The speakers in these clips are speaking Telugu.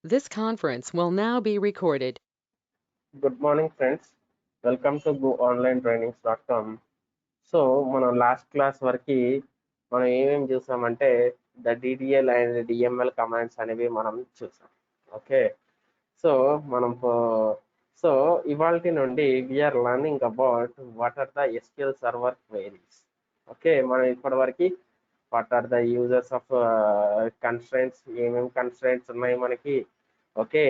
This conference will now be recorded. Good morning, friends. Welcome to goonlinetrainings.com. So మనం లాస్ట్ క్లాస్ వరకు మనం ఏమేమి చూసామంటే డిటిఎల్ అండ్ డిఎంఎల్ కమాండ్స్ అనేవి మనం చూసాం. ఓకే, సో మనం సో ఇవాల్టి నుండి we are learning about what are the SQL server queries. Okay, మనం ఇప్పటి వరకు what are the users of constraints, ఏమేమి కన్స్ట్రైంట్స్ ఉన్నాయి మనకి, ఓకే,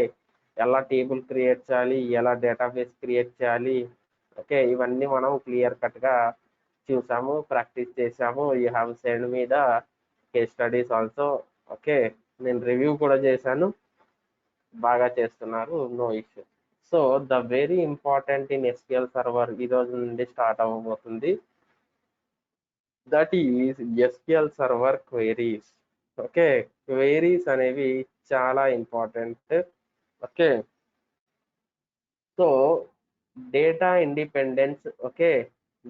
ఎలా టేబుల్ క్రియేట్ చేయాలి, ఎలా డేటాబేస్ క్రియేట్ చేయాలి, ఓకే, ఇవన్నీ మనం క్లియర్ కట్గా చూసాము, ప్రాక్టీస్ చేసాము. You have send me the case studies also. Okay, నేను రివ్యూ కూడా చేశాను, బాగా చేస్తున్నారు, no issue. So the very important in SQL server ఈ రోజు నుండి స్టార్ట్ అవ్వబోతుంది. That is SQL server queries. Okay, queries అనేవి చాలా important. Okay, so data independence. Okay,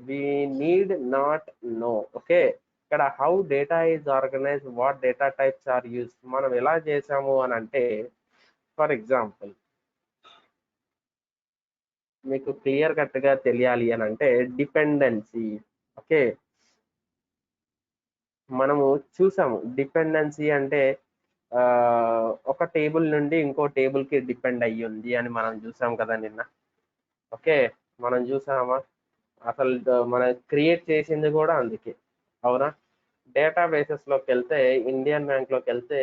we need not know. Okay, ఇక్కడ how data is organise, what data types are use మనం ఎలా చేసాము అని అంటే, ఫర్ ఎగ్జాంపుల్ మీకు క్లియర్ కట్గా తెలియాలి అని అంటే డిపెండెన్సీ. ఓకే, మనము చూసాము డిపెండెన్సీ అంటే ఒక టేబుల్ నుండి ఇంకో టేబుల్కి డిపెండ్ అయ్యి ఉంది అని మనం చూసాం కదా నిన్న. ఓకే, మనం చూసామా, అసలు మనం క్రియేట్ చేసింది కూడా అందుకే, అవునా. డేటాబేసెస్లోకి వెళ్తే, ఇండియన్ బ్యాంక్లోకి వెళ్తే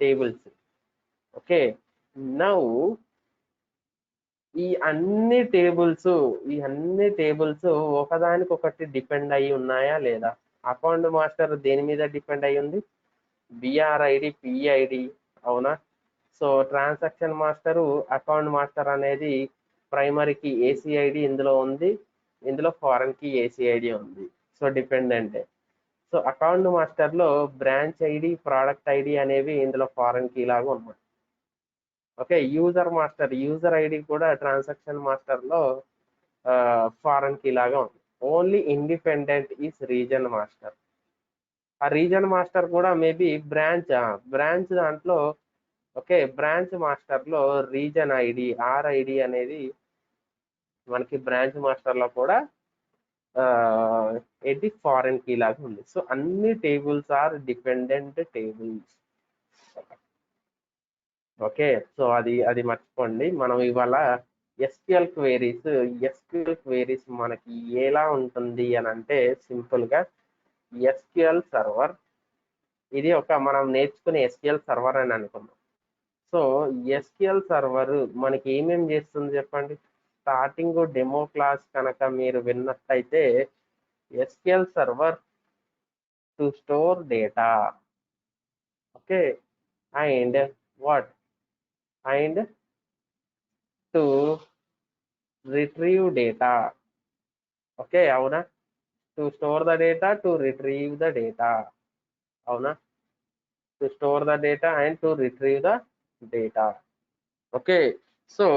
టేబుల్స్. ఓకే, నౌ ఈ అన్ని టేబుల్స్ ఒకదానికొకటి డిపెండ్ అయి ఉన్నాయా లేదా? అకౌంట్ మాస్టర్ దేని మీద డిపెండ్ అయి ఉంది? బిఆర్ఐడి, పిఐడి, అవునా. So transaction master, account master అనేది ప్రైమరీకి ఏసీఐడి ఇందులో ఉంది, ఇందులో ఫారెన్కి ఏసీఐడి ఉంది. So dependent. సో అకౌంట్ మాస్టర్లో బ్రాంచ్ ఐడి, ప్రోడక్ట్ ఐడి అనేవి ఇందులో ఫారెన్ కీ లాగా ఉన్నాయి. ఓకే, యూజర్ ఐడి కూడా ట్రాన్సాక్షన్ మాస్టర్లో ఫారెన్ కీ లాగా ఉంది. Only independent is region master. ఆ రీజన్ మాస్టర్ కూడా మేబీ బ్రాంచ్ దాంట్లో. ఓకే, బ్రాంచ్ మాస్టర్లో రీజన్ ఐడి, ఆర్ఐడి అనేది మనకి బ్రాంచ్ మాస్టర్లో కూడా ఏంటి ఫారెన్ కీ లాగా ఉంది. సో అన్ని tables are dependent tables. Okay, so అది మర్చిపోండి. మనం ఇవాళ ఎస్క్యూఎల్ క్వేరీస్ మనకి ఎలా ఉంటుంది అని అంటే, సింపుల్గా ఎస్క్యూఎల్ సర్వర్ ఇది ఒక మనం నేర్చుకునే ఎస్క్యూఎల్ సర్వర్ అని అనుకున్నాం. సో ఎస్క్యూఎల్ సర్వర్ మనకి ఏమేం చేస్తుంది చెప్పండి. స్టార్టింగ్ డెమో క్లాస్ కనుక మీరు విన్నట్టయితే, SQL server to store data. Okay, and what and to retrieve data. Okay, అవునా. To store the data, to retrieve the data, అవునా. To store the data and to retrieve the data. Okay, so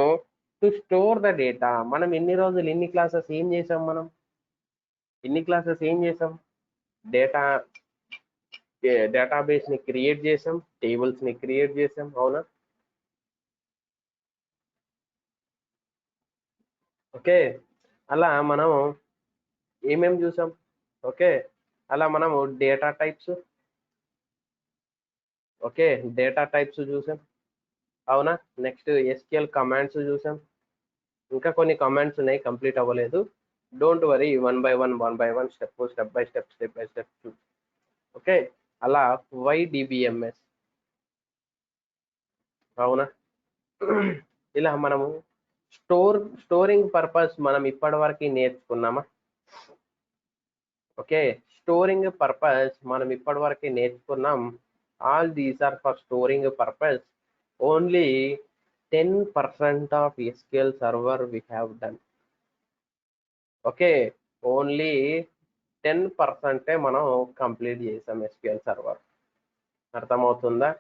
to store the data మనం ఎన్ని రోజులు, ఎన్ని క్లాసెస్ ఏం చేసాం, డేటా డేటాబేస్ ని క్రియేట్ చేసాం, టేబుల్స్ ని క్రియేట్ చేసాం, అవునా. ఓకే, అలా మనం ఏమేమి చూసాం. ఓకే, అలా మనము data types, okay, data types చూసాం, అవునా. నెక్స్ట్ ఎస్క్యూఎల్ కమాండ్స్ చూసాం. ఇంకా కొన్ని కమాండ్స్ ఉన్నాయి, కంప్లీట్ అవ్వలేదు. Don't worry, one by one step by step. Okay, అలా వైడిబిఎంఎస్, అవునా. ఇలా మనము స్టోరింగ్ పర్పస్ మనం ఇప్పటి వరకు నేర్చుకున్నామా. ఓకే, స్టోరింగ్ పర్పస్ మనం ఇప్పటి వరకు నేర్చుకున్నాం. All these are for storing purpose. Only 10% of SQL server we have done. Okay, only 10% మనం కంప్లీట్ చేసాం ఎస్క్యూఎల్ సర్వర్. అర్థమవుతుందా?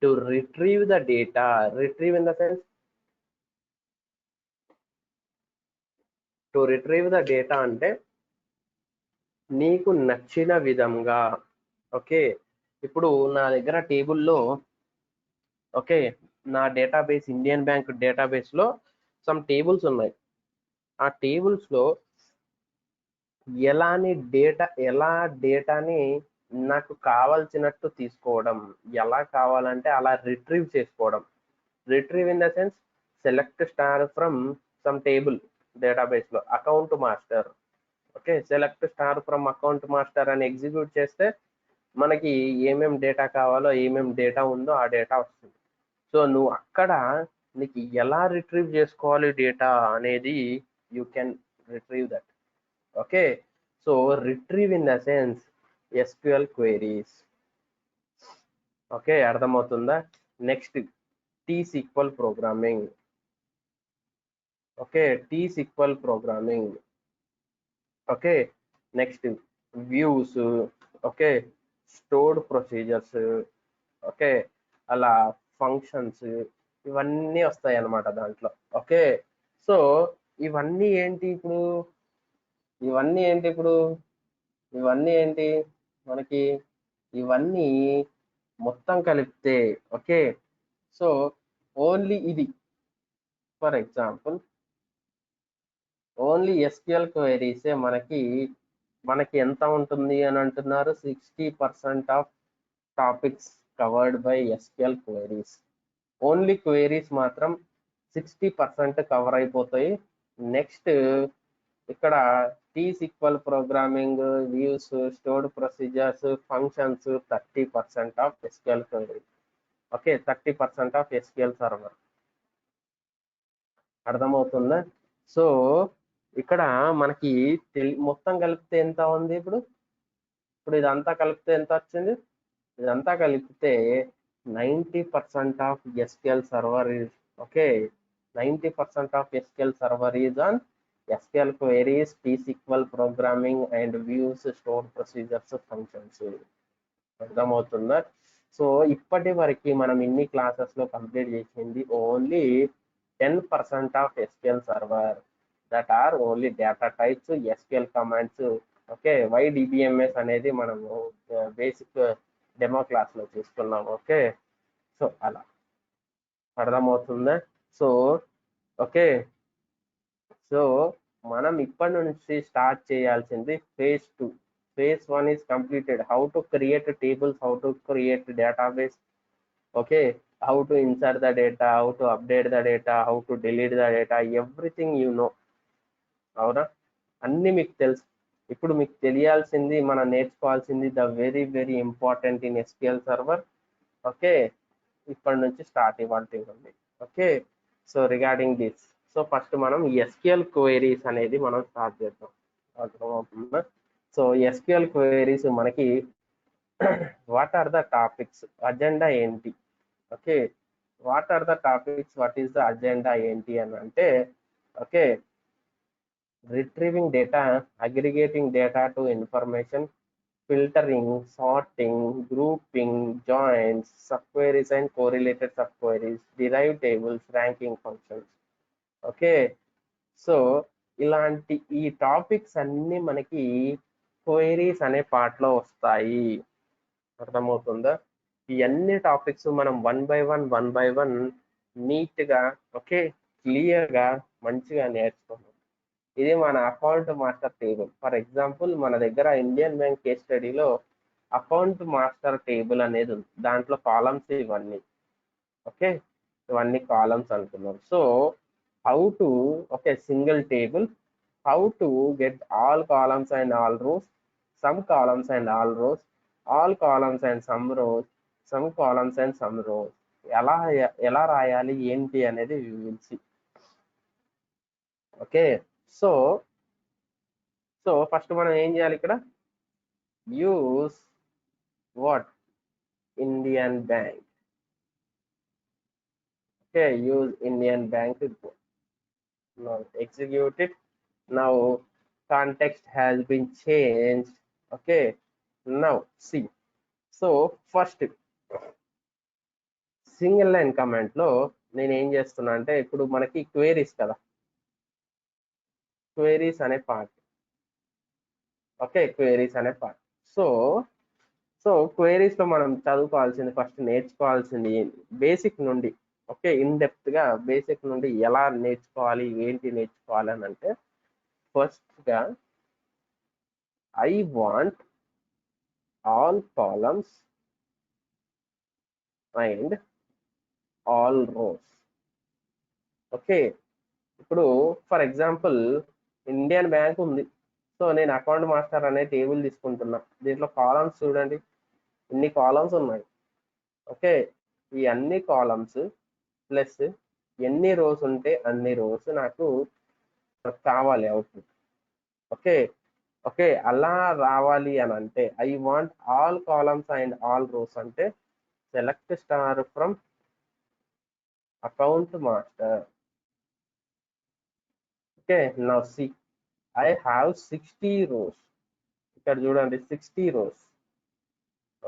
To retrieve the data, retrieve in the sense, to retrieve the data అంటే నీకు నచ్చిన విధంగా. ఓకే, ఇప్పుడు నా దగ్గర టేబుల్లో, ఓకే, నా డేటాబేస్ ఇండియన్ బ్యాంక్ డేటాబేస్లో సమ్ టేబుల్స్ ఉన్నాయి. ఆ టేబుల్స్లో ఎలా డేటాని నాకు కావాల్సినట్టు తీసుకోవడం, ఎలా కావాలంటే అలా రిట్రీవ్ చేసుకోవడం. Retrieve in the sense select star from some table డేటాబేస్లో account master. Okay, select star from account master అని ఎగ్జిక్యూట్ చేస్తే మనకి ఏమేం డేటా కావాలో, ఏమేం డేటా ఉందో ఆ డేటా వస్తుంది. సో నువ్వు అక్కడ నీకు ఎలా రిట్రీవ్ చేసుకోవాలి డేటా అనేది you can retrieve that. Okay, so retrieve in the sense SQL queries. Okay, అర్థమవుతుందా? Next T-SQL programming. Okay, T-SQL programming. Okay, next views. Okay, stored procedures. Okay, అలా ఫంక్షన్స్, ఇవన్నీ వస్తాయి అన్నమాట దాంట్లో. ఓకే, సో ఇవన్నీ ఏంటి ఇప్పుడు ఇవన్నీ ఏంటి మనకి ఇవన్నీ మొత్తం కలిపితే. ఓకే, సో ఓన్లీ ఇది ఫర్ ఎగ్జాంపుల్ ఓన్లీ ఎస్క్యూఎల్ క్వైరీసే మనకి ఎంత ఉంటుంది అని అంటున్నారు? 60% of topics covered by SQL queries. Only queries మాత్రం 60% కవర్ అయిపోతాయి. నెక్స్ట్ ఇక్కడ T-SQL programming, views, stored procedures, functions 30% of SQL query. Okay, 30% of SQL server. అర్థమవుతుందా? సో ఇక్కడ మనకి మొత్తం కలిపితే ఎంత ఉంది? ఇప్పుడు ఇదంతా కలిపితే ఎంత వచ్చింది? ఇదంతా కలిపితే 90% of SQL server is okay 90% of SQL server is on SQL queries, T-SQL programming and views, store procedures, functions. అర్థమవుతుందా? సో ఇప్పటి వరకు మనం ఇన్ని క్లాసెస్లో కంప్లీట్ చేసింది only 10% of SQL server, that are only data types, SQL commands. Okay, YDBMS అనేది మనము బేసిక్ డెమో క్లాస్లో చూసుకున్నాం. ఓకే, సో అలా అర్థమవుతుందా? సో ఓకే, సో మనం ఇప్పటి నుంచి స్టార్ట్ చేయాల్సింది phase 2. Phase 1 is completed. How to create tables, how to create database. Okay, how to insert the data, how to update the data, how to delete the data, everything you know. అవునా? అన్ని మీకు తెలుసు. ఇప్పుడు మీకు తెలియాల్సింది, మనం నేర్చుకోవాల్సింది the very very important in SQL server. Okay, ఇప్పటి నుంచి స్టార్ట్ ఇవ్వాలి ఉంది. Okay, so regarding this, so first మనం ఎస్క్యూఎల్ క్వైరీస్ అనేది మనం స్టార్ట్ చేద్దాం. అర్థమవుతుందా? సో ఎస్క్యూఎల్ క్వైరీస్ మనకి what are the topics, agenda ఏంటి? Okay, what are the topics, what is the agenda ఏంటి అని అంటే, okay, retrieving data, aggregating data to information, filtering, sorting, grouping, joins, subqueries and correlated subqueries, derived tables, ranking functions. Okay, so ఇలాంటి ఈ టాపిక్స్ అన్ని మనకి క్వైరీస్ అనే పార్ట్లో వస్తాయి. అర్థమవుతుందా? ఈ అన్ని టాపిక్స్ మనం వన్ బై వన్ నీట్గా ఓకే క్లియర్గా మంచిగా నేర్చుకున్నాం. ఇది మన account master table. For example మన దగ్గర ఇండియన్ బ్యాంక్ కేస్ స్టడీలో అకౌంట్ మాస్టర్ టేబుల్ అనేది ఉంది. దాంట్లో కాలమ్స్ ఇవన్నీ. ఓకే, ఇవన్నీ కాలమ్స్ అనుకున్నాం. So how to okay single table, how to get all columns and all rows, some columns and all rows, all columns and some rows, some columns and some rows, ఎలా రాయాలి ఏంటి అనేది will see. Okay, so first మనం ఏం చేయాలి? ఇక్కడ use what Indian bank. Okay, use Indian bank. Now execute it. Now context has been changed. Okay, now see. So first single line command లో నేను ఏం చేస్తున్నా అంటే, ఇప్పుడు మనకి క్వైరీస్ కదా, క్వైరీస్ అనే పార్ట్. ఓకే, క్వైరీస్ అనే పార్ట్. సో క్వైరీస్ లో మనం చదువుకోవాల్సింది, ఫస్ట్ నేర్చుకోవాల్సింది బేసిక్ నుండి ఓకే, ఇన్ డెప్త్ గా బేసిక్ నుండి ఎలా నేర్చుకోవాలి, ఏంటి నేర్చుకోవాలి అని అంటే, ఫస్ట్ గా I want all columns and all rows. Okay, ఇప్పుడు ఫర్ ఎగ్జాంపుల్ ఇండియన్ బ్యాంక్ ఉంది. సో నేను అకౌంట్ మాస్టర్ అనే టేబుల్ తీసుకుంటున్నా. దీంట్లో కాలమ్స్ చూడండి, ఇన్ని కాలమ్స్ ఉన్నాయి. ఓకే, ఈ అన్ని కాలమ్స్ ప్లస్ ఎన్ని రోస్ ఉంటే అన్ని రోస్ నాకు కావాలి అవుట్పుట్. ఓకే, ఓకే, అలా రావాలి అని అంటే I want all columns and all rows అంటే select star from account master. Okay, now see I have 60 rows. ఇక్కడ చూడండి 60 రోస్.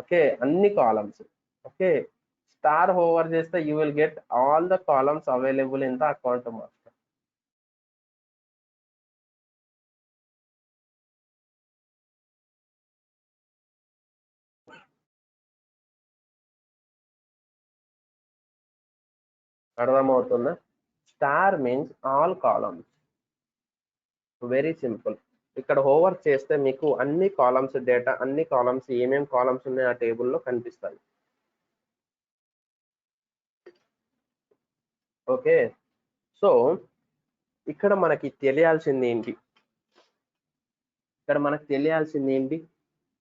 ఓకే, అన్ని కాలమ్స్. ఓకే, స్టార్ ఓవర్ చేస్తే you will get all the columns available in the account master. అర్థమవుతుందా? Star means all columns. Very simple. ఇక్కడ ఓవర్ చేస్తే మీకు అన్ని కాలమ్స్ డేటా, అన్ని కాలమ్స్ ఏమేమి కాలమ్స్ ఉన్నాయి ఆ టేబుల్లో కనిపిస్తాయి. ఓకే, సో ఇక్కడ మనకి తెలియాల్సింది ఏంటి?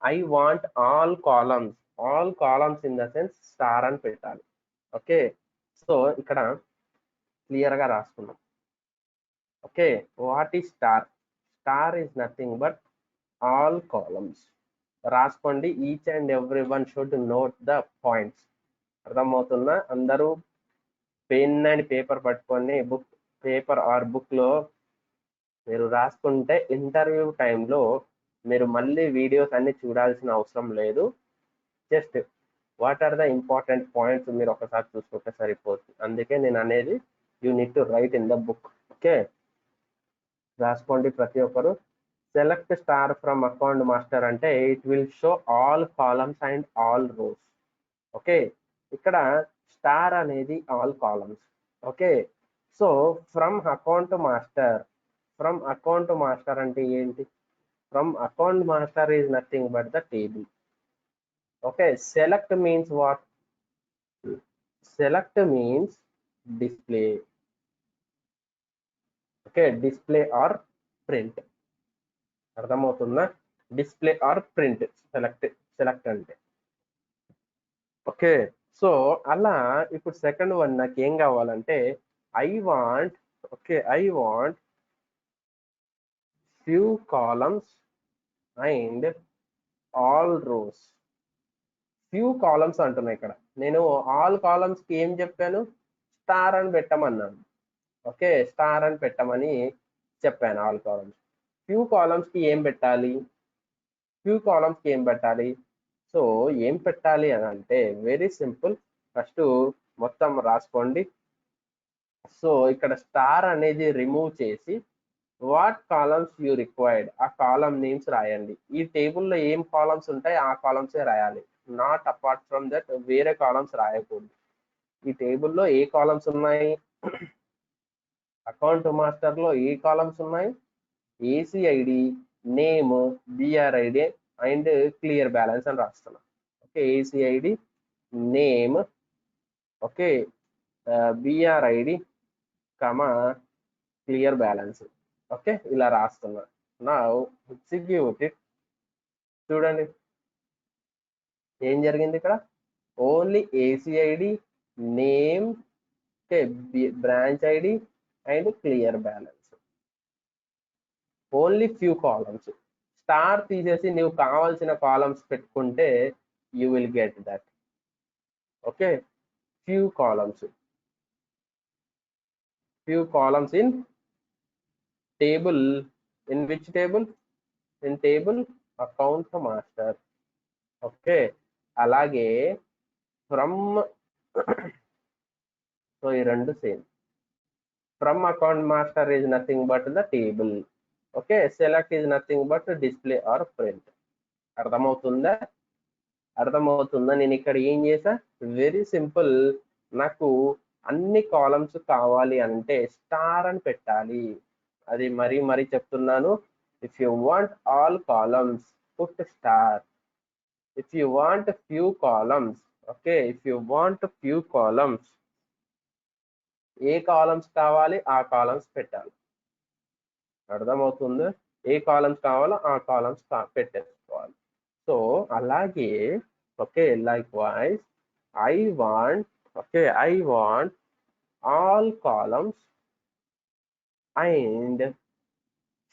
I want all columns. All columns in the sense star అని పెట్టాలి. ఓకే, సో ఇక్కడ క్లియర్ గా రాసుకున్నాం. Okay, what is star? Star is nothing but all columns. రాసుకోండి, each and every one should note the points. అర్థమవుతుందా? అందరూ పెన్ అండ్ పేపర్ పట్టుకొని పేపర్ ఆర్ బుక్ లో మీరు రాసుకుంటే ఇంటర్వ్యూ టైంలో మీరు మళ్ళీ వీడియోస్ అన్ని చూడాల్సిన అవసరం లేదు. Just what are the important points మీరు ఒకసారి చూసుకుంటే సరిపోతుంది. అందుకే నేను అనేది you need to write in the book. Okay, రాసుకోండి ప్రతి ఒక్కరు. Select star from account master అంటే it will show all columns and all rows. Okay, ఇక్కడ స్టార్ అనేది all columns. Okay, so from account master అంటే ఏంటి? From account master is nothing but the table. Okay, select means what? Select means display. Okay, display or print. అర్థమవుతుందా? డిస్ప్లే ఆర్ ప్రింట్ సెలెక్ట్ అంటే. ఓకే, సో అలా ఇప్పుడు సెకండ్ వన్ నాకు ఏం కావాలంటే I want few columns and all rows. Few columns అంటున్నా. ఇక్కడ నేను ఆల్ కాలమ్స్ కి ఏం చెప్పాను? స్టార్ అని పెట్టమన్నాను. ఓకే, స్టార్ అని పెట్టమని చెప్పాను ఆల్ కాలమ్స్. ఫ్యూ కాలమ్స్ కి ఏం పెట్టాలి? సో ఏం పెట్టాలి అని అంటే వెరీ సింపుల్. ఫస్ట్ మొత్తం రాసుకోండి. సో ఇక్కడ స్టార్ అనేది రిమూవ్ చేసి వాట్ కాలమ్స్ యూ రిక్వైర్డ్ ఆ కాలమ్ నేమ్స్ రాయండి. ఈ టేబుల్లో ఏం కాలమ్స్ ఉంటాయి ఆ కాలమ్సే రాయాలి. నాట్ అపార్ట్ ఫ్రమ్ దట్ వేరే కాలమ్స్ రాయకూడదు. ఈ టేబుల్లో ఏ కాలమ్స్ ఉన్నాయి? అకౌంట్ మాస్టర్ లో ఏ కాలమ్స్ ఉన్నాయి? ACID, name, BRID and clear balance అని రాస్తున్నా. Okay, ACID, name, okay, BRID comma clear balance. Okay, ఇలా రాస్తున్నా. నా ఎగ్జిక్యూట్ ఇట్. చూడండి ఏం జరిగింది ఇక్కడ. Only ACID, name, okay, branch ID and clear balance. Only few columns. Star తీసేసి నువ్వు కావాల్సిన కాలమ్స్ పెట్టుకుంటే you will get that. Okay, few columns in table. In which table? In table account master. Okay, అలాగే ఫ్రమ్ సో ఈ రెండు same. From account master is nothing but the table. Okay, select is nothing but display or print. అర్థమవుతుందా? నేను ఇక్కడ ఏం చేసా? Very simple. నాకు అన్ని కాలమ్స్ కావాలి అంటే స్టార్ అని పెట్టాలి. అది మరీ చెప్తున్నాను. If you want all columns put star. If you want few columns, okay, if you want few columns, A columns కావాలి ఆ కాలమ్స్ పెట్టాలి. అర్థమవుతుంది? ఏ కాలమ్స్ కావాలో ఆ కాలమ్స్ పెట్టేసుకోవాలి. సో అలాగే okay, like wise I want, okay, I want all columns and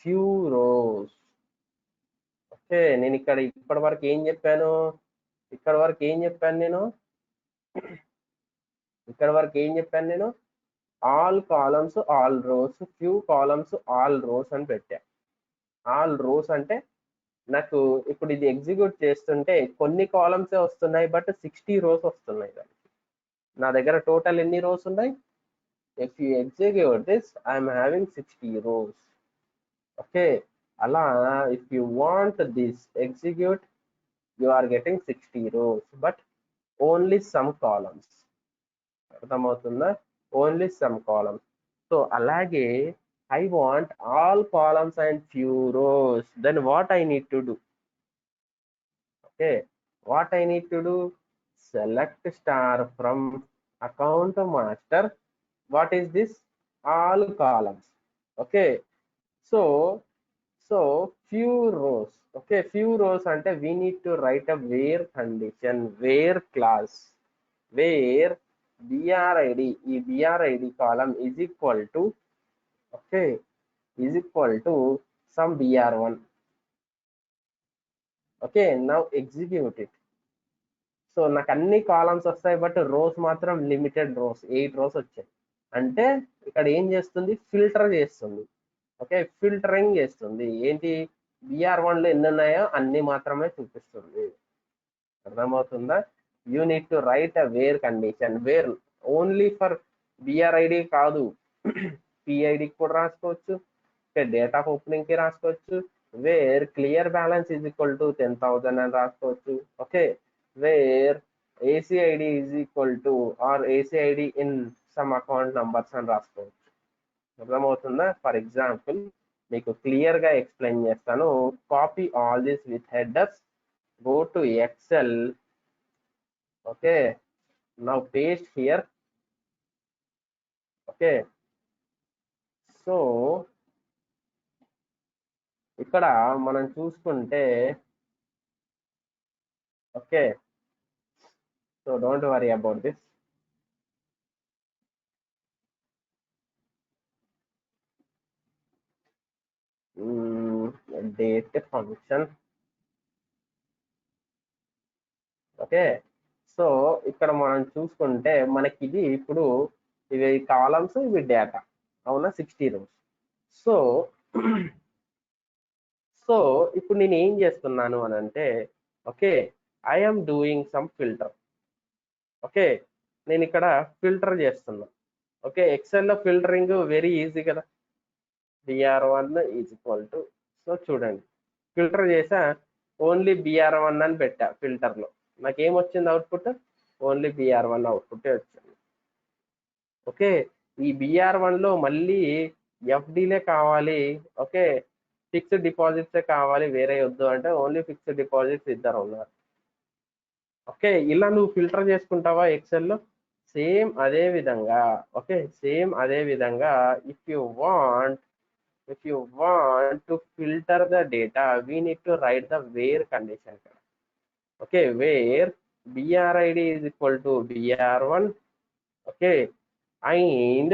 few rows. Okay, నేను ఇప్పటి వరకు ఏం చెప్పాను? All columns all rows, few columns all rows అని పెట్టా. ఆల్ రోస్ అంటే నాకు ఇప్పుడు ఇది ఎగ్జిక్యూట్ చేస్తుంటే కొన్ని కాలమ్సే వస్తున్నాయి, బట్ 60 రోస్ వస్తున్నాయి. నా దగ్గర టోటల్ ఎన్ని రోస్ ఉన్నాయి? If you execute this I'm having 60 rows. Okay, అలా if you want this execute you are getting 60 rows, but only some columns. అర్థమవుతుందా? Only some columns. సో అలాగే I want all columns and few rows. Then what I need to do? Okay, what I need to do? Select star from account master. What is this? All columns. Okay, so few rows. Okay, few rows ante we need to write a where condition, where class, where brid, ఈ brid column is equal to, okay, is equal to some br1. okay, now execute it. So నాకు అన్ని కాలమ్స్ వస్తాయి, బట్ రోస్ మాత్రం లిమిటెడ్ రోస్, 8 రోస్ వచ్చాయి. అంటే ఇక్కడ ఏం చేస్తుంది? ఫిల్టర్ చేస్తుంది. ఓకే, ఫిల్టరింగ్ చేస్తుంది. ఏంటి? br1 లో ఎన్ని ఉన్నాయో అన్ని మాత్రమే చూపిస్తుంది. అర్థమవుతుందా? You need to write a where condition. Where only for brid కాదు, పిఐడి కూడా రాసుకోవచ్చు, డేట్ ఆఫ్ ఓపెనింగ్ కి రాసుకోవచ్చు, where clear balance is equal to 10,000 అని రాసుకోవచ్చు. Okay, where ACID is equal to or ACID in some account numbers అని రాసుకోవచ్చు. అర్థమవుతుందా? ఫర్ ఎగ్జాంపుల్ మీకు క్లియర్ గా ఎక్స్ప్లెయిన్ చేస్తాను. Copy all this with headers, go to Excel. Okay, now paste here. Okay, so ఇక్కడ మనం చూసుకుంటే, okay, so don't worry about this. Date function. Okay, so ఇక్కడ మనం చూసుకుంటే మనకి ఇది ఇప్పుడు ఇవి కాలమ్స్, ఇవి డేటా, అవునా, 60 రోస్. సో సో ఇప్పుడు నేను ఏం చేస్తున్నాను అని అంటే, okay, I'm doing some filter. Okay, నేను ఇక్కడ ఫిల్టర్ చేస్తున్నా. ఓకే, ఎక్సెల్లో ఫిల్టరింగ్ వెరీ ఈజీ కదా. br1 is equal to, so చూడండి, ఫిల్టర్ చేసా, ఓన్లీ br1 అని పెట్టా ఫిల్టర్లో. నాకేమొచ్చింది అవుట్పుట్? ఓన్లీ br1 అవుట్పుట్ వచ్చింది. ఓకే, ఈ br1 లో మళ్ళీ ఎఫ్డీలే కావాలి. ఓకే, ఫిక్స్డ్ డిపాజిట్సే కావాలి, వేరే వద్దు అంటే ఓన్లీ ఫిక్స్డ్ డిపాజిట్స్ ఇద్దరు ఉన్నారు. ఓకే, ఇలా నువ్వు ఫిల్టర్ చేసుకుంటావా ఎక్సెల్లో? సేమ్ అదే విధంగా. ఓకే, సేమ్ అదే విధంగా if you want to filter the data, we need to write the where condition. Okay, where brid is equal to br1. okay, and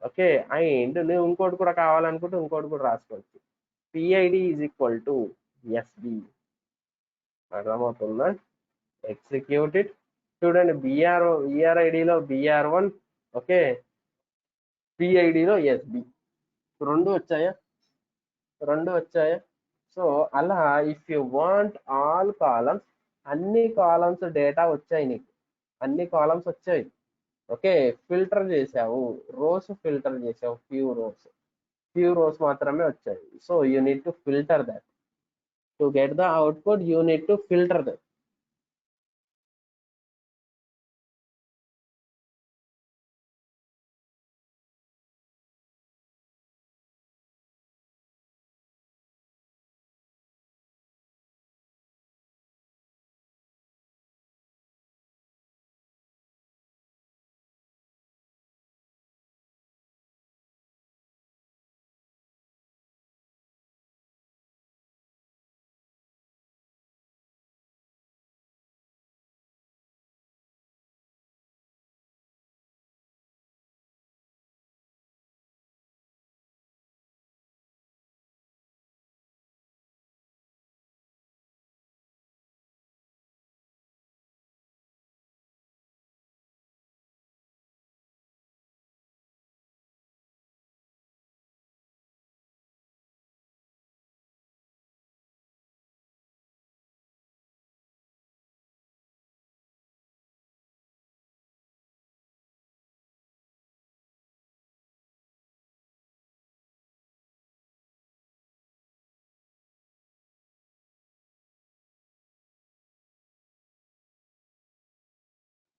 okay, and నువ్వు ఇంకోటి కూడా కావాలనుకుంటే ఇంకోటి కూడా రాసుకోవచ్చు, pid is equal to sb. అర్థమవుతుందా? Execute it. చూడండి, brid లో br1, ఓకే, pid లో sb, రెండు వచ్చాయా? సో అలా if you want all columns, అన్ని కాలమ్స్ డేటా వచ్చాయి నీకు, అన్ని కాలమ్స్ వచ్చాయి. ఓకే, ఫిల్టర్ చేసావు, రోస్ ఫిల్టర్ చేసావు, ఫ్యూ రోస్ మాత్రమే వచ్చాయి. So you need to filter that. To get the output you need to filter that.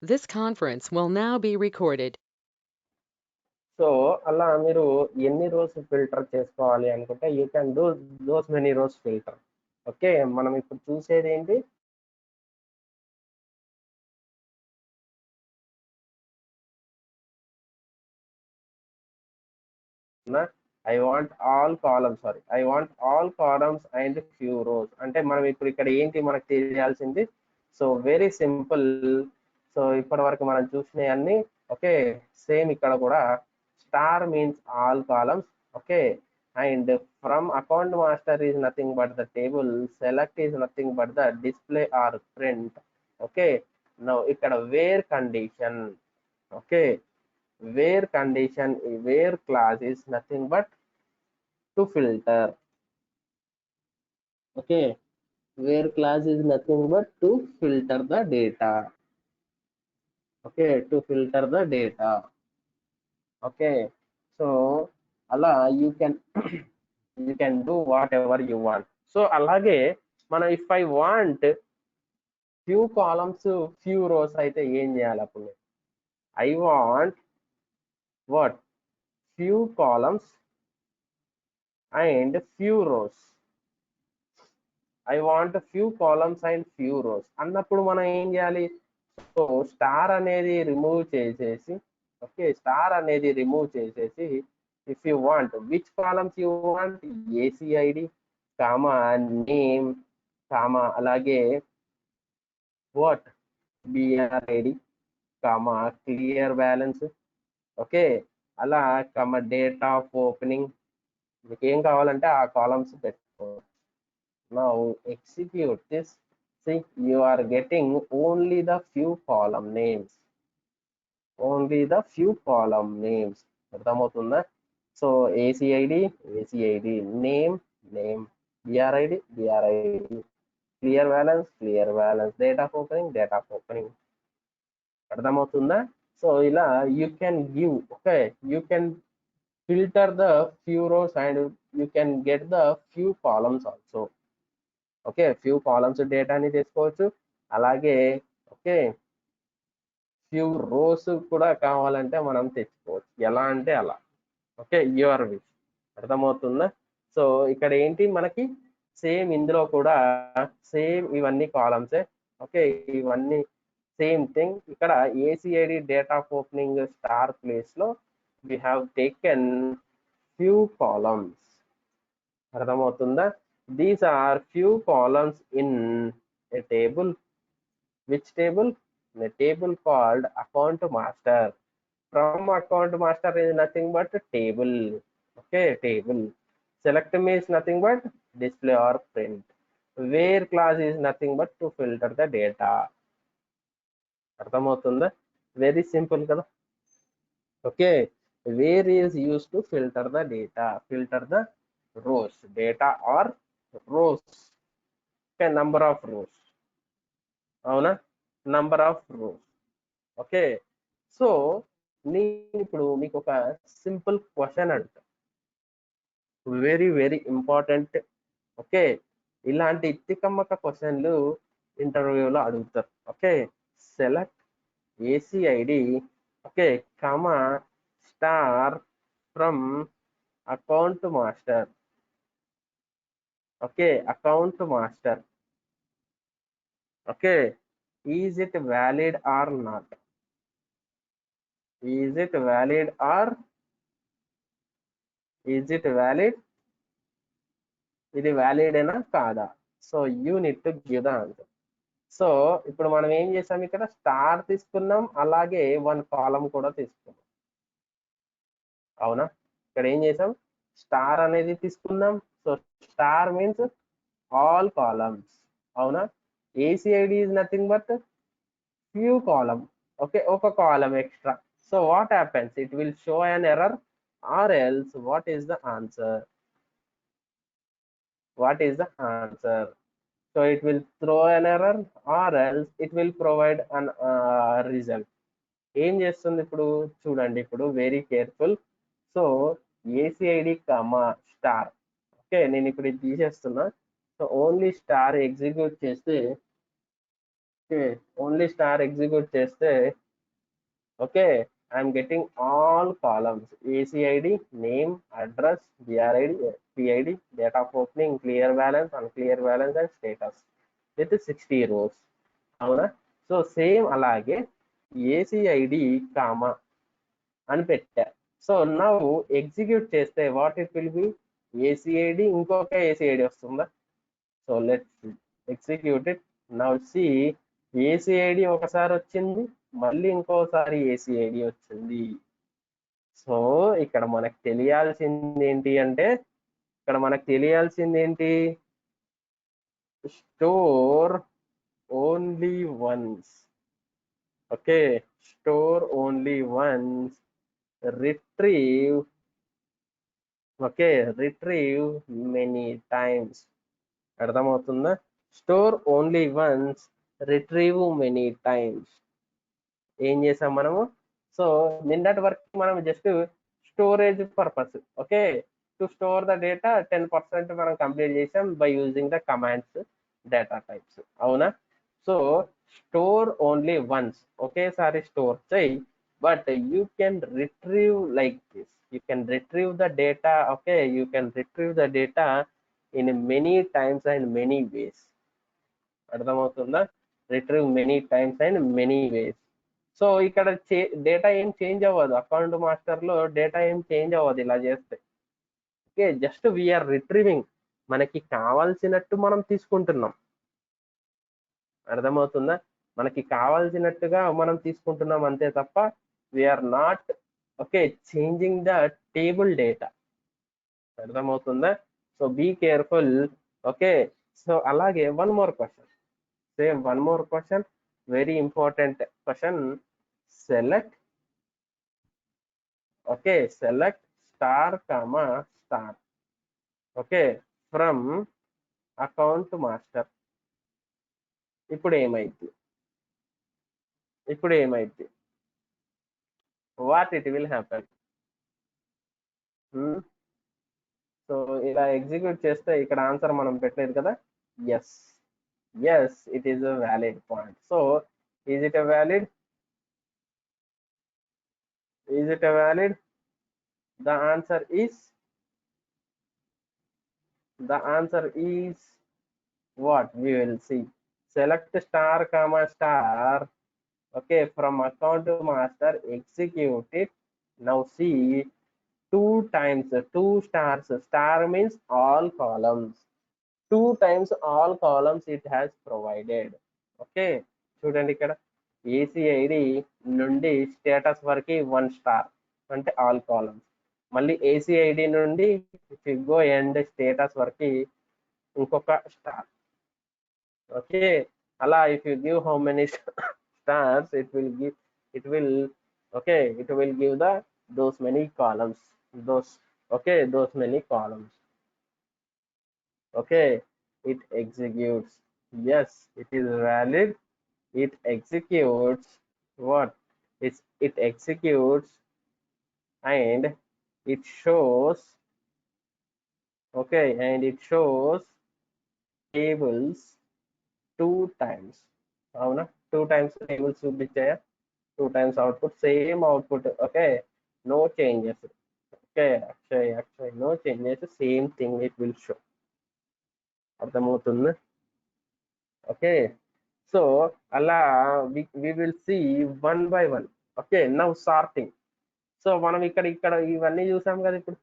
This conference will now be recorded. So అలా మీరు ఎన్ని రోస్ ఫిల్టర్ చేసుకోవాలి అనుకుంటే you can do those many rose filter. Okay, మనం ఇప్పుడు చూసేది ఏంటి? I want all columns, sorry, I want all columns and few rows. అంటే మనం ఇప్పుడు ఇక్కడ ఏంటి మనకు తెలియాల్సింది? So very simple. సో ఇప్పటి వరకు మనం చూసినవన్నీ ఓకే, సేమ్ ఇక్కడ కూడా star means all columns. Okay, and from account master is nothing but the table, select is nothing but the display or print. Okay, now ఇక్కడ where condition. Okay, where condition, where class is nothing but to filter. Okay, where class is nothing but to filter the data. Okay, to filter the data. Okay, so అలా you can you can do whatever you want. So అలాగే మనం if I want few columns few rows అయితే ఏం చేయాలి అప్పుడు? I want what? Few columns and few rows. I want few columns and few rows అన్నప్పుడు మనం ఏం చేయాలి? సో స్టార్ అనేది రిమూవ్ చేసేసి, ఓకే, స్టార్ అనేది రిమూవ్ చేసేసి if you want which columns you want, ACID comma name comma అలాగే what BRID comma clear balance. Okay, అలా కామా డేట్ ఆఫ్ ఓపెనింగ్, మీకు ఏం కావాలంటే ఆ కాలమ్స్ పెట్టుకోవాలి. Now execute this. See, you are getting only the few column names. Only the few column names. అర్థమవుతుందా? So ACID, ACID, name, name, BRID, BRID, clear balance, clear balance, date of opening, date of opening. అర్థమవుతుందా? సో ఇలా you can give, okay, you can filter the few rows and you can get the few columns also. Okay, few columns డేటాని తీసుకోవచ్చు, అలాగే ఓకే ఫ్యూ రోస్ కూడా కావాలంటే మనం తెచ్చుకోవచ్చు. ఎలా అంటే అలా. Okay, your wish. అర్థమవుతుందా? సో ఇక్కడ ఏంటి మనకి సేమ్ ఇందులో కూడా సేమ్ ఇవన్నీ కాలమ్సే. ఓకే, ఇవన్నీ సేమ్ థింగ్. ఇక్కడ ACID date of opening star place లో we have taken few columns. అర్థమవుతుందా? These are few columns in a table. Which table? In a table called account master. From account master is nothing but a table. Okay, table. Select me is nothing but display or print. Where class is nothing but to filter the data. అర్థమవుతుందా? వెరీ సింపుల్ కదా. Okay, where is use to filter the data, filter the rows, data are rows. Okay, number of rows, అవునా, number of rows. Okay, so నేను ఇప్పుడు మీకు ఒక సింపుల్ క్వశ్చన్ అడుగుతా, వెరీ వెరీ ఇంపార్టెంట్. ఓకే, ఇలాంటి తికమక క్వశ్చన్లు ఇంటర్వ్యూలో అడుగుతారు. Okay, select ACID, okay, comma star from account master. Okay, account master. Okay, is it valid or not? Is it valid or is it valid? ఇది వ్యాలిడేనా కాదా? So you need to give the answer. So ఇప్పుడు మనం ఏం చేసాం, ఇక్కడ స్టార్ తీసుకున్నాం, అలాగే వన్ కాలం కూడా తీసుకున్నాం, అవునా? ఇక్కడ ఏం చేసాం, స్టార్ అనేది తీసుకున్నాం. So star means all columns, అవునా? ACID is nothing but few column. Okay, ఒక column extra. So what happens, it will show an error or else what is the answer? What is the answer? So it will throw an error or else it will provide an result. ఏం చేస్తుంది ఇప్పుడు చూడండి, ఇప్పుడు very careful. So ACID comma star. Okay, నేను ఇప్పుడు ఇది తీసేస్తున్నా. సో ఓన్లీ స్టార్ ఎగ్జిక్యూట్ చేస్తే ఓకే, ఓన్లీ స్టార్ ఎగ్జిక్యూట్ చేస్తే okay I'm getting all columns ACID, name, address, BRID, PID, date of opening, clear balance, unclear balance and status with 60 rows. అవునా? సో సేమ్ అలాగే ఏసీఐడి కామా అని పెట్టా. సో నౌ ఎగ్జిక్యూట్ చేస్తే what it will be, ACID ఇంకొక ఏసీఐడి వస్తుందా? So let's execute it. Now see ఏసీఐడి ఒకసారి వచ్చింది, మళ్ళీ ఇంకోసారి ఏసీఐడి వచ్చింది. సో ఇక్కడ మనకు తెలియాల్సింది ఏంటి అంటే, store only once. Okay, store only once, retrieve okay retrieve many times. అర్థమవుతుందా? Store only once, retrieve many times. ఏం చేసాం మనము? సో నిన్నటి వరకు మనం just storage purpose, okay, to store the data 10% మనం కంప్లీట్ చేసాం by using the commands, data types. అవునా? సో స్టోర్ ఓన్లీ వన్స్, ఒకేసారి స్టోర్ చేయి, but you can retrieve like this. You can retrieve the data, okay, you can retrieve the data in many times and many ways. అర్థమవుతుందా? Retrieve many times and many ways. So ఇక్కడ డేటా ఏం చేంజ్ అవ్వదు, అకౌంట్ మాస్టర్ లో డేటా ఏం చేంజ్ అవ్వదు ఇలా చేస్తే. ఓకే, జస్ట్ వీఆర్ రిట్రీవింగ్, మనకి కావాల్సినట్టు మనం తీసుకుంటున్నాం. అర్థమవుతుందా? మనకి కావాల్సినట్టుగా మనం తీసుకుంటున్నాం అంతే తప్ప we're not okay changing the table data. అర్థమవుతుందా? So be careful. Okay, so అలాగే one more question, same one more question, very important question. Select okay select star comma star okay from account master. ఇప్పుడు ఏమైంది what it will happen? So ఇలా ఎగ్జిక్యూట్ చేస్తే ఇక్కడ ఆన్సర్ మనం పెట్టలేదు కదా. Yes yes, it is a valid point. So is it a valid? The answer is what we will see. Select star comma star okay from account master, execute it. Now see, two times two stars, star means all columns, two times all columns it has provided. Okay, చూడండి ఇక్కడ ఏసీఐడి నుండి స్టేటస్ వరకు 1 స్టార్ అంటే ఆల్ కాలమ్స్, మళ్ళీ ఏసీఐడి నుండి గో ఎండ్ స్టేటస్ వరకు ఇంకొక స్టార్. ఓకే, అలా if you give how many stars, it will okay it will give the those many columns, those many columns. Okay, it executes. Yes, it is valid. It executes what? It executes and it shows okay and it shows tables two times. అవునా? టూ టైమ్స్ టేబుల్స్ చూపించాయా? Two times output, same output. Okay, no changes. Okay Akshay no changes, same thing it will show. అర్థమవుతుంది? ఓకే, సో అలా we will see one by one. Okay, now sorting. So మనం ఇక్కడ ఇవన్నీ చూసాం కదా ఇప్పుడు.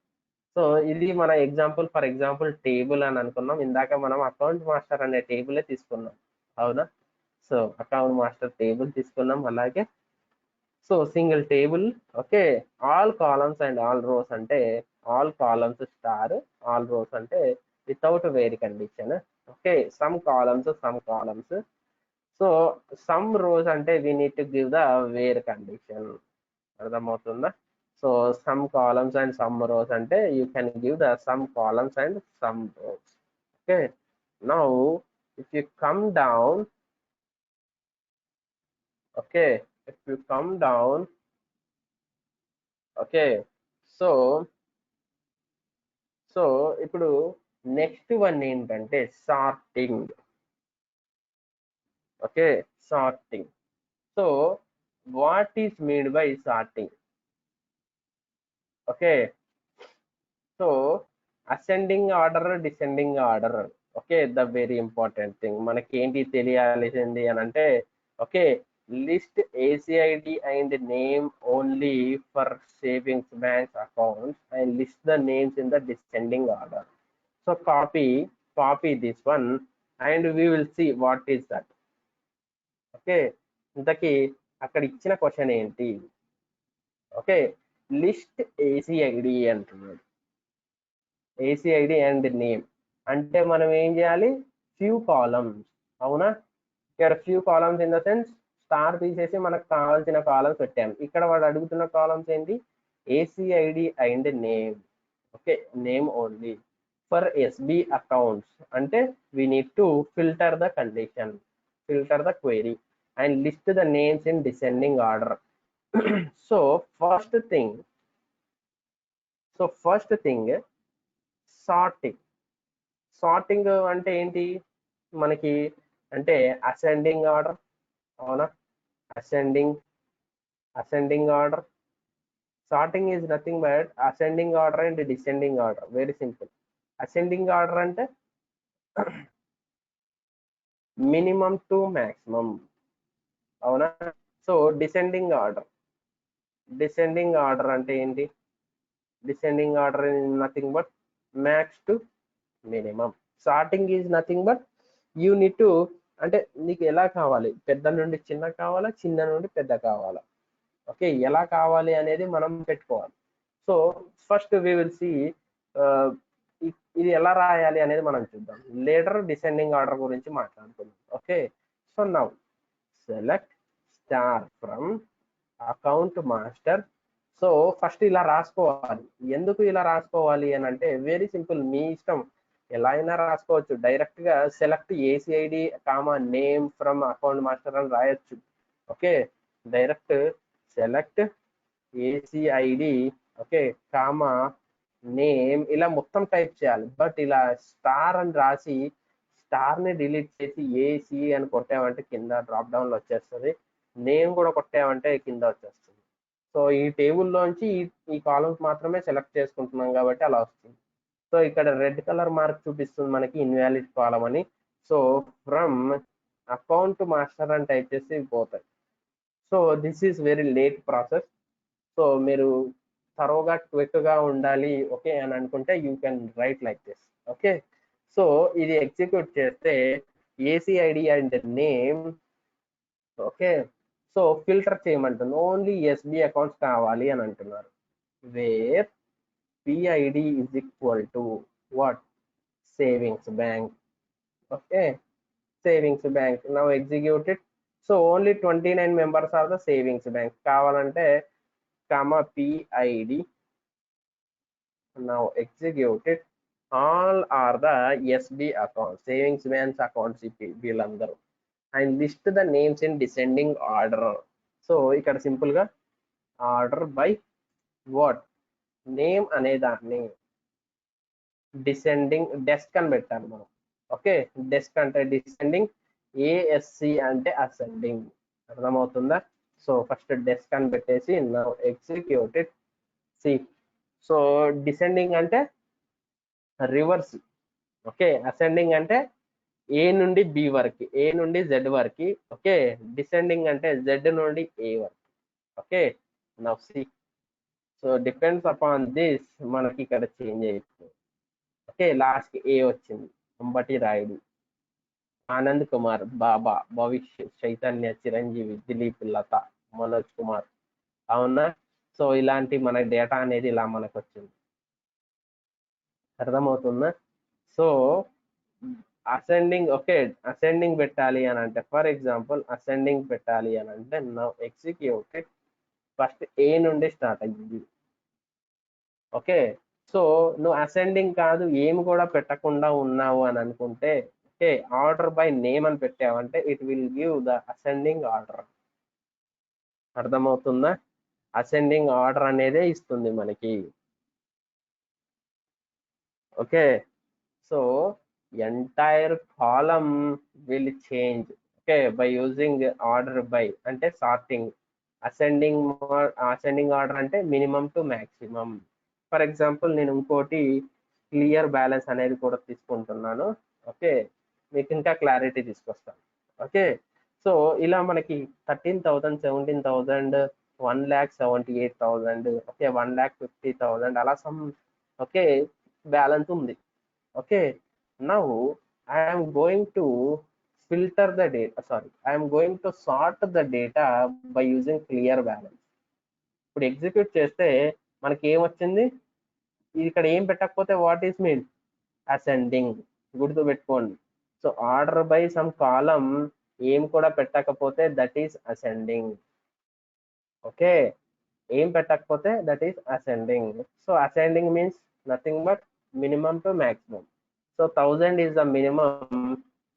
సో ఇది మన ఎగ్జాంపుల్, ఫర్ ఎగ్జాంపుల్ టేబుల్ అని అనుకున్నాం. ఇందాక మనం అకౌంట్ మాస్టర్ అనే టేబులే తీసుకున్నాం. అవునా? సో అకౌంట్ మాస్టర్ టేబుల్ తీసుకున్నాం. అలాగే so single table. Okay, all columns and all rows అంటే all columns star, all rows అంటే without where condition. Okay, some columns. So some rows అంటే we need to give the where condition. అర్థమవుతుందా? So some columns and some rows అంటే you can give the some columns and some rows. Okay, now if you come down okay if you come down okay so ఇప్పుడు నెక్స్ట్ వన్ ఏంటంటే sorting. Okay, sorting. So what is mean by sorting? Okay, so ascending order, descending order. Okay, the very important thing మనకి ఏంటి తెలియాల్సింది అని అంటే, okay, list ACID and name only for savings bank accounts and list the names in the descending order. So copy this one and we will see what is that. Okay, ఇంతకీ అక్కడ ఇచ్చిన క్వశ్చన్ ఏంటి? ఓకే, లిస్ట్ ఏసీఐడి అంటున్నాడు. ఏసీఐడి అండ్ నేమ్ అంటే మనం ఏం చేయాలి? Few columns. అవునా? ఇక్కడ few columns in the sense star తీసేసి మనకు కావాల్సిన కాలమ్స్ పెట్టాము. ఇక్కడ వాడు అడుగుతున్న కాలమ్స్ ఏంటి? ACID and name. Okay, name only for SB accounts అంటే we need to filter the condition, filter the query and list the names in descending order. so first thing first thing sorting. Sorting అంటే ఏంటి మనకి? అంటే అసెండింగ్ ఆర్డర్. అవునా? Ascending order. Sorting is nothing but ascending order and descending order. Very simple. Ascending order అంటే మినిమం టు మాక్సిమం. అవునా? సో డిసెండింగ్ ఆర్డర్ అంటే ఏంటి? Descending order is nothing but max to minimum. Starting is nothing but you need to, అంటే నీకు ఎలా కావాలి? పెద్ద నుండి చిన్న కావాలా, చిన్న నుండి పెద్ద కావాలా? ఓకే, ఎలా కావాలి అనేది మనం పెట్టుకోవాలి. So first we will see ఇది ఎలా రాయాలి అనేది మనం చూద్దాం. లేటర్ డిసెండింగ్ ఆర్డర్ గురించి మాట్లాడుకుందాం. Okay, so now select star from account master. So first ఇలా రాసుకోవాలి. ఎందుకు ఇలా రాసుకోవాలి అని అంటే వెరీ సింపుల్, మీ ఇష్టం, ఎలా అయినా రాసుకోవచ్చు. డైరెక్ట్ గా select ACID comma name from account master అని రాయొచ్చు. Okay, direct select ACID okay comma name ఇలా మొత్తం టైప్ చేయాలి. బట్ ఇలా స్టార్ అని రాసి స్టార్ ని డిలీట్ చేసి ఏసీ అని కొట్టామంటే కింద డ్రాప్ డౌన్ లో వచ్చేస్తుంది. నేమ్ కూడా కొట్టామంటే కింద వచ్చేస్తుంది. సో ఈ టేబుల్లోంచి ఈ కాలమ్స్ మాత్రమే సెలెక్ట్ చేసుకుంటున్నాం కాబట్టి అలా వస్తుంది. సో ఇక్కడ రెడ్ కలర్ మార్క్ చూపిస్తుంది మనకి ఇన్వాలిడ్ కాలం అని. సో ఫ్రమ్ అకౌంట్ మాస్టర్ అని టైప్ చేసి పోతాయి. So this is very late process. So మీరు థరోగా క్విక్గా ఉండాలి ఓకే అని అనుకుంటే you can write like this. Okay, so ఇది ఎగ్జిక్యూట్ చేస్తే ACID and name okay, so filter చేయమంటుంది. ఓన్లీ ఎస్బి అకౌంట్స్ కావాలి అని అంటున్నారు. Where PID is equal to what? Savings bank. Okay, savings bank now executed. So only 29 members are the savings bank. కావాలంటే comma PID now executed. All are the SB account, savings banks accounts వీళ్ళందరూ. And list the names in descending order. So ఇక్కడ సింపుల్ గా ఆర్డర్ బై వాట్? నేమ్ అనే దాన్ని డిసెండింగ్ డెస్క్ అని పెట్టాలి మనం. ఓకే, డెస్క్ అంటే డిసెండింగ్, ఏఎస్సి అంటే అసెండింగ్. అర్థమవుతుందా? సో ఫస్ట్ డెస్క్ అని పెట్టేసి now executed. See so descending అంటే రివర్స్. ఓకే, అసెండింగ్ అంటే ఏ నుండి బి వరకు, ఏ నుండి జెడ్ వరకు. ఓకే, డిసెండింగ్ అంటే జెడ్ నుండి ఏ వరకు. Okay, now C so depends upon this మనకి ఇక్కడ చేంజ్ అయిపోతుంది. ఓకే, లాస్ట్ ఏ వచ్చింది. అంబటి రాయుడు, ఆనంద్ కుమార్, బాబా, భవిష్యత్, చైతన్య, చిరంజీవి, దిలీప్, లత, మనోజ్ కుమార్. అవునా? సో ఇలాంటి మన డేటా అనేది ఇలా మనకు వచ్చింది. అర్థమవుతుందా? సో అసెండింగ్ ఓకే, అసెండింగ్ పెట్టాలి అని అంటే ఫర్ ఎగ్జాంపుల్ అసెండింగ్ పెట్టాలి అని అంటే నౌ ఎగ్జిక్యూటెడ్. ఫస్ట్ ఏ నుండి స్టార్ట్ అయ్యింది. ఓకే, సో నువ్వు అసెండింగ్ కాదు ఏమి కూడా పెట్టకుండా ఉన్నావు అని అనుకుంటే ఓకే, ఆర్డర్ బై నేమ్ అని పెట్టావంటే it will give the ascending order. అర్థమవుతుందా? అసెండింగ్ ఆర్డర్ అనేదే ఇస్తుంది మనకి. Okay, so entire column will change. Okay, by using order by అంటే సార్టింగ్, అసెండింగ్ ఆర్డర్ అంటే minimum to maximum. For example నేను ఇంకోటి క్లియర్ బ్యాలెన్స్ అనేది కూడా తీసుకుంటున్నాను. ఓకే, మీకు ఇంకా క్లారిటీ తీసుకొస్తాను. ఓకే, సో ఇలా మనకి 13,000, 17,000, 1,78,000, ఓకే 1,50,000 అలా సమ్ ఓకే బ్యాలెన్స్ ఉంది. Okay, now I'm going to filter the data, sorry, I am going to sort the data by using clear balance. ఇప్పుడు ఎగ్జిక్యూట్ చేస్తే మనకి ఏం వచ్చింది, ఇక్కడ ఏం పెట్టకపోతే వాట్ ఈస్ మీన్ అసెండింగ్, గుర్తు పెట్టుకోండి. సో ఆర్డర్ బై సమ్ కాలం ఏం కూడా పెట్టకపోతే దట్ ఈస్ అసెండింగ్. ఓకే, ఏం పెట్టకపోతే that is ascending. So ascending means nothing but minimum to maximum. So 1000 is the minimum,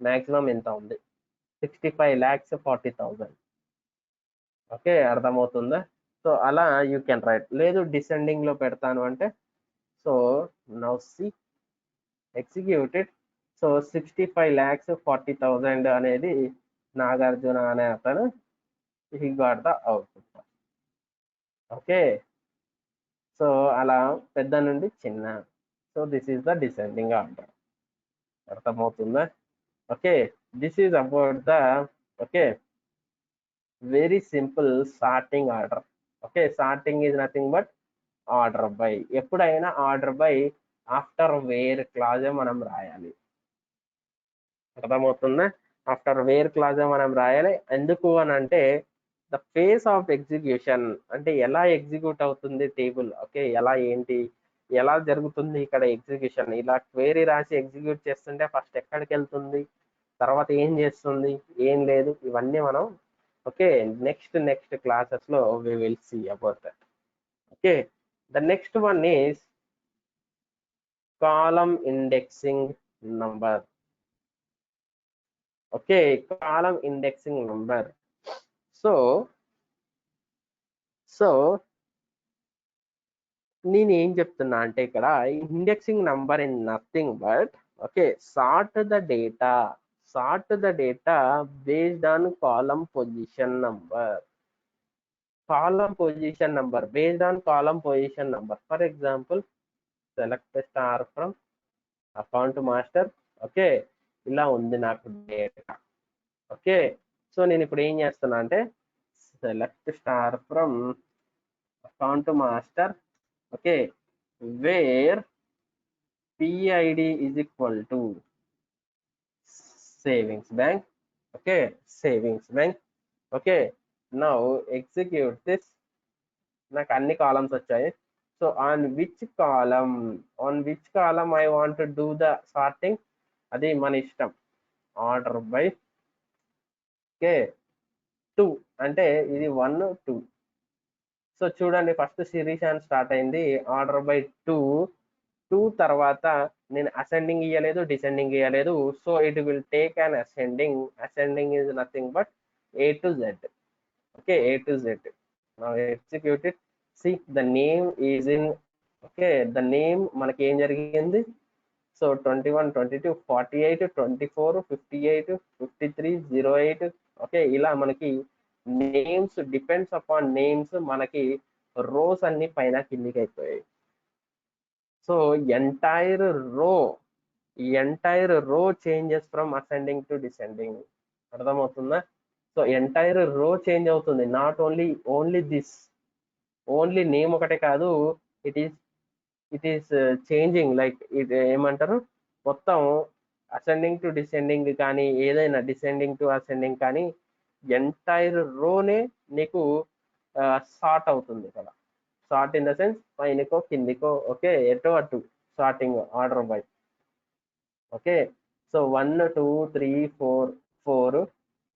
maximum ఎంత ఉంది 65,40,000. ఓకే, అర్థమవుతుందా? సో అలా యూ కెన్ రైట్. లేదు డిసెండింగ్ లో పెడతాను అంటే, so now see executed. So 65,40,000 అనేది నాగార్జున అనే అతను he got the output. Okay, so అలా పెద్ద నుండి చిన్న. So this is the descending order. అర్థమవుతుందా? Okay, this is about the okay very simple sorting order. Okay, sorting is nothing but order by. ఎప్పుడైనా ఆర్డర్ బై ఆఫ్టర్ వేర్ క్లాజే మనం రాయాలి. అర్థమవుతుందా? ఆఫ్టర్ వేర్ క్లాజే మనం రాయాలి. ఎందుకు అని అంటే ద ఫేస్ ఆఫ్ ఎగ్జిక్యూషన్ అంటే ఎలా ఎగ్జిక్యూట్ అవుతుంది టేబుల్. ఓకే, ఎలా ఏంటి ఎలా జరుగుతుంది ఇక్కడ ఎగ్జిక్యూషన్. ఇలా క్వేరీ రాసి ఎగ్జిక్యూట్ చేస్తుంటే ఫస్ట్ ఎక్కడికి వెళ్తుంది, తర్వాత ఏం చేస్తుంది, ఏం లేదు, ఇవన్నీ మనం ఓకే నెక్స్ట్ క్లాసెస్ లో we will see about that. Okay, the next one is column indexing number. Okay, column indexing number. So నేను ఏం చెప్తున్నా అంటే ఇక్కడ indexing number in nothing but okay sort the data based on column position number. Column position number based on column position number. For example select star from account master. Okay, ఇలా ఉంది నాకు డేటా. ఓకే, సో నేను ఇప్పుడు ఏం చేస్తున్నా అంటే select star from account master. Okay, where PID is equal to savings bank. Okay, savings bank. Okay, now execute this. నాకు అన్ని కాలమ్స్ వచ్చాయి. So on which column I want to do the sorting, అది మన ఇష్టం. ఆర్డర్ బై ఓకే 2 అంటే ఇది 1 2. సో చూడండి ఫస్ట్ సిరీస్ అని స్టార్ట్ అయింది ఆర్డర్ బై 2 తర్వాత నేను అసెండింగ్ ఇవ్వలేదు, డిసెండింగ్ ఇవ్వలేదు. So it will take an ascending is nothing but A to Z. Okay, A to Z. Now execute it. See the name is in okay the name మనకి ఏం జరిగింది. సో 21 22 48 24 58 53 08. ఓకే, ఇలా మనకి నేమ్స్ డిపెండ్స్ అపాన్ నేమ్స్ మనకి రోస్ అన్ని పైన కిందికి అయిపోయాయి. సో ఎంటైర్ రో changes from ascending to descending. అర్థమవుతుందా? సో ఎంటైర్ రో చేంజ్ అవుతుంది. Not only this, only name ఒకటే కాదు, ఇట్ ఈస్ చేంజింగ్ లైక్ ఇది ఏమంటారు మొత్తం అసెండింగ్ టు డిసెండింగ్ కానీ ఏదైనా డిసెండింగ్ టు అసెండింగ్ కానీ ఎంటైర్ రోనే నీకు సార్ట్ అవుతుంది కదా. సార్ట్ ఇన్ ద సెన్స్ పైనకో కిందికో ఓకే ఎటో అటు sorting order by. Okay, so 1 2 3 4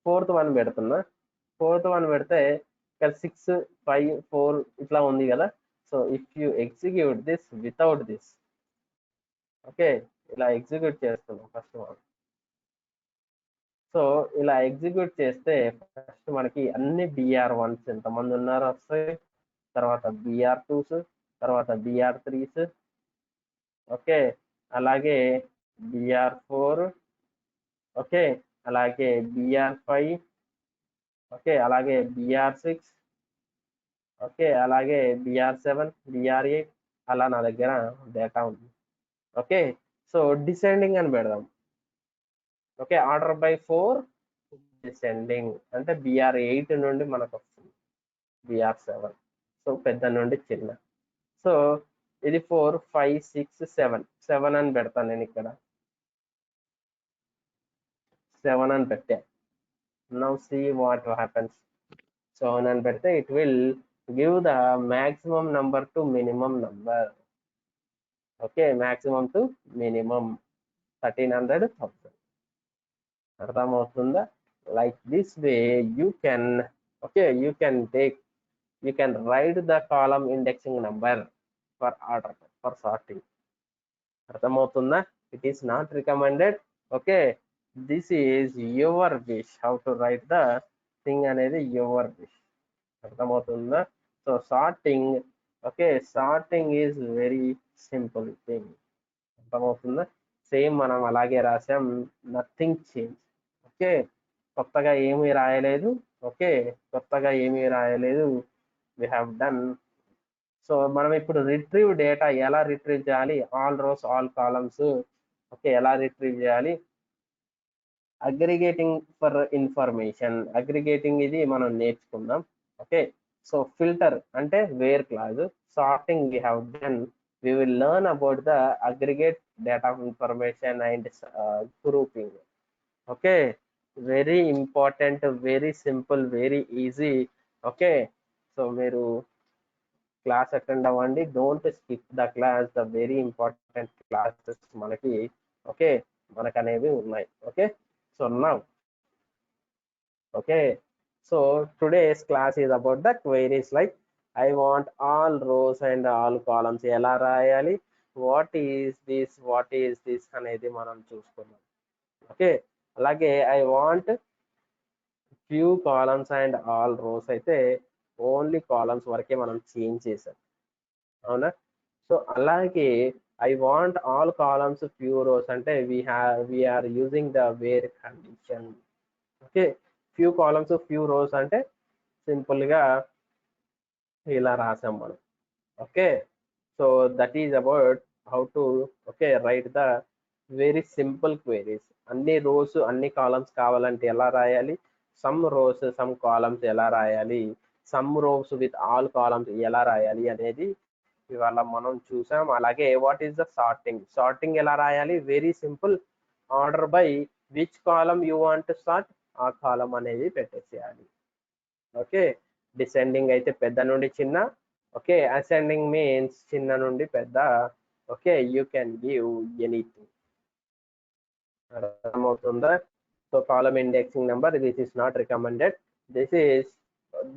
fourth one పెడుతున్నా. ఫోర్త్ వన్ పెడితే ఇక్కడ 6 5 4 ఇట్లా ఉంది కదా. So if you execute this without this, okay ఇలా ఎగ్జిక్యూట్ చేస్తున్నాం ఫస్ట్ వన్. సో ఇలా ఎగ్జిక్యూట్ చేస్తే ఫస్ట్ మనకి అన్ని BR1s ఎంతమంది ఉన్నారో వస్తాయి, తర్వాత BR2s, తర్వాత BR3s. ఓకే, అలాగే BR4. ఓకే, అలాగే BR5, ఓకే, అలాగే BR6, ఓకే, అలాగే BR7, BR8, అలా నా దగ్గర డేటా ఉంది. ఓకే, సో డిసెండింగ్ అని పెడదాం. ఓకే, ఆర్డర్ బై 4 డిసెండింగ్ అంటే BR8 నుండి మనకు వస్తుంది BR7. సో పెద్ద నుండి చిన్న. సో ఇది 4, 5, 6, 7 అని పెడతాను నేను ఇక్కడ. 7 అని పెట్టా. Now see what happens. 7 అని పెడితే it will give the maximum number to minimum number. Okay, maximum to minimum 1300, 1000. అర్థమవుతుందా? Like this way you can, okay, you can write the column indexing number for order, for sorting. అర్థమవుతుందా? It is not recommended. Okay, this is your wish. How to right the thing అనేది యువర్ విష్. అర్థమవుతుందా? So sorting, okay, sorting is very simple thing. అర్థమవుతుందా? సేమ్ మనం అలాగే రాసాం, నథింగ్ చేంజ్. ఓకే, కొత్తగా ఏమీ రాయలేదు. ఓకే, కొత్తగా ఏమీ రాయలేదు. వి హ్యావ్ డన్. సో మనం ఇప్పుడు రిట్రీవ్ డేటా ఎలా రిట్రీవ్ చేయాలి, all rows all columns, okay, ఎలా రిట్రీవ్ చేయాలి. అగ్రిగేటింగ్ ఫర్ ఇన్ఫర్మేషన్, అగ్రిగేటింగ్ ఇది మనం నేర్చుకుందాం. ఓకే, సో ఫిల్టర్ అంటే where clause, sorting we have done. We will learn about the aggregate data of information and grouping. Okay, very important, very simple, very easy. Okay, so మీరు క్లాస్ అటెండ్ అవ్వండి. Don't skip the class. The very important classes మనకి, ఓకే, మనకు అనేవి ఉన్నాయి. Okay, so now, okay, so today's class is about the queries. Like I want all rows and all columns ఎలా రాయాలి, వాట్ ఈస్ దిస్ అనేది మనం చూసుకున్నాం. ఓకే, అలాగే I want few columns and all rows అయితే ఓన్లీ కాలమ్స్ వరకే మనం చేంజ్ చేసాం. అవునా? సో అలాగే I want all columns few rows అంటే we're using the where condition. Okay, few columns few rows అంటే సింపుల్ గా ఇలా రాసాం మనం. Okay, so that is about how to, okay, write the very simple queries. అన్ని రోస్ అన్ని కాలమ్స్ కావాలంటే ఎలా రాయాలి, సమ్ రోస్ సమ్ కాలమ్స్ ఎలా రాయాలి, some rows with all columns ఎలా రాయాలి అనేది ఇవాళ మనం చూసాం. అలాగే వాట్ ఈస్ ద సార్టింగ్ ఎలా రాయాలి, very simple. Order by which column you want to sort, ఆ కాలమ్ అనేది పెట్టేసేయాలి. ఓకే, డిసెండింగ్ అయితే పెద్ద నుండి చిన్న. ఓకే, అసెండింగ్ మీన్స్ చిన్న నుండి పెద్ద. Okay, you can give anything. అర్థమవుతుందా? So column indexing number, this is not recommended,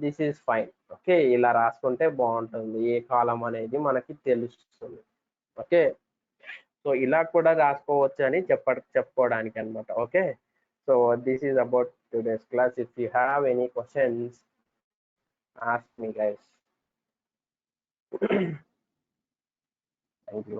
this is fine. Okay, ఇలా రాసుకుంటే బాగుంటుంది, ఏ కాలం అనేది మనకి తెలుస్తుంది. ఓకే, సో ఇలా కూడా రాసుకోవచ్చు అని చెప్పుకోవడానికి అనమాట. Okay, so this is about today's class. If you have any questions, ask me guys. Thank you.